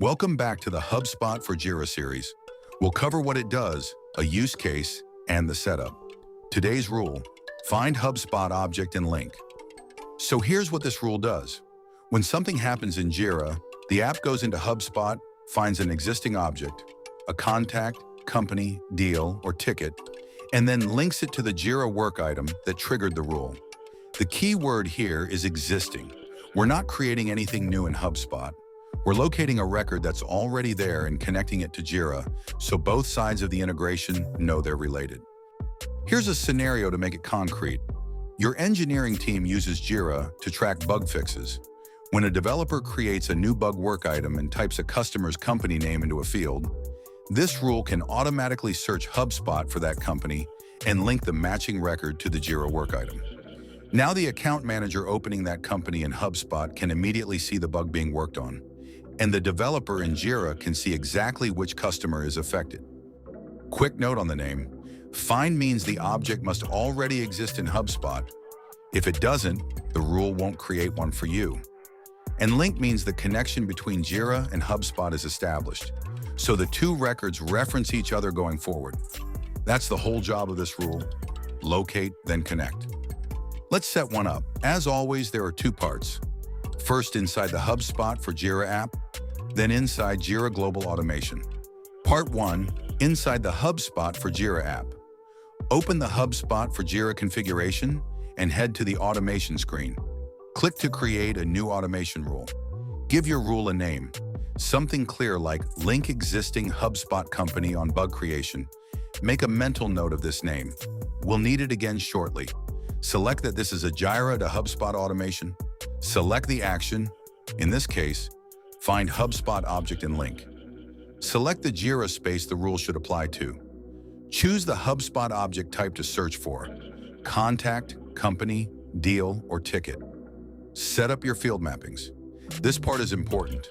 Welcome back to the HubSpot for Jira series. We'll cover what it does, a use case, and the setup. Today's rule: find HubSpot Object and Link. So here's what this rule does. When something happens in Jira, the app goes into HubSpot, finds an existing object, a contact, company, deal, or ticket, and then links it to the Jira work item that triggered the rule. The key word here is existing. We're not creating anything new in HubSpot. We're locating a record that's already there and connecting it to Jira, so both sides of the integration know they're related. Here's a scenario to make it concrete. Your engineering team uses Jira to track bug fixes. When a developer creates a new bug work item and types a customer's company name into a field, this rule can automatically search HubSpot for that company and link the matching record to the Jira work item. Now the account manager opening that company in HubSpot can immediately see the bug being worked on, and the developer in Jira can see exactly which customer is affected. Quick note on the name: find means the object must already exist in HubSpot. If it doesn't, the rule won't create one for you. And link means the connection between Jira and HubSpot is established, so the two records reference each other going forward. That's the whole job of this rule: locate, then connect. Let's set one up. As always, there are two parts. First, inside the HubSpot for Jira app, then inside Jira Global Automation. Part 1, inside the HubSpot for Jira app. Open the HubSpot for Jira configuration and head to the automation screen. Click to create a new automation rule. Give your rule a name, something clear like link existing HubSpot company on bug creation. Make a mental note of this name. We'll need it again shortly. Select that this is a Jira to HubSpot automation. Select the action, in this case, find HubSpot Object and Link. Select the Jira space the rule should apply to. Choose the HubSpot object type to search for: contact, company, deal, or ticket. Set up your field mappings. This part is important.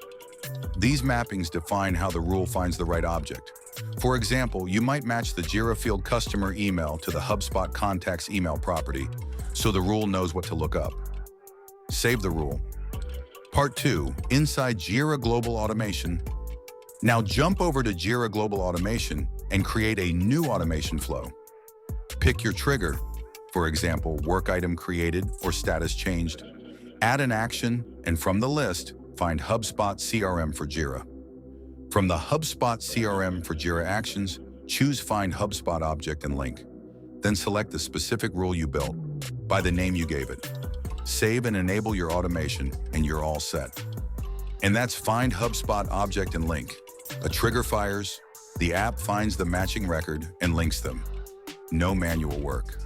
These mappings define how the rule finds the right object. For example, you might match the Jira field customer email to the HubSpot Contact's email property, so the rule knows what to look up. Save the rule. Part 2, inside Jira Global Automation. Now jump over to Jira Global Automation and create a new automation flow. Pick your trigger, for example, work item created or status changed. Add an action, and from the list, find HubSpot CRM for Jira. From the HubSpot CRM for Jira actions, choose Find HubSpot Object and Link. Then select the specific rule you built by the name you gave it. Save and enable your automation, and you're all set. And that's Find HubSpot Object and Link. A trigger fires, the app finds the matching record and links them. No manual work.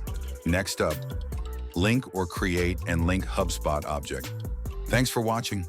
Next up, link or create and link HubSpot object. Thanks for watching.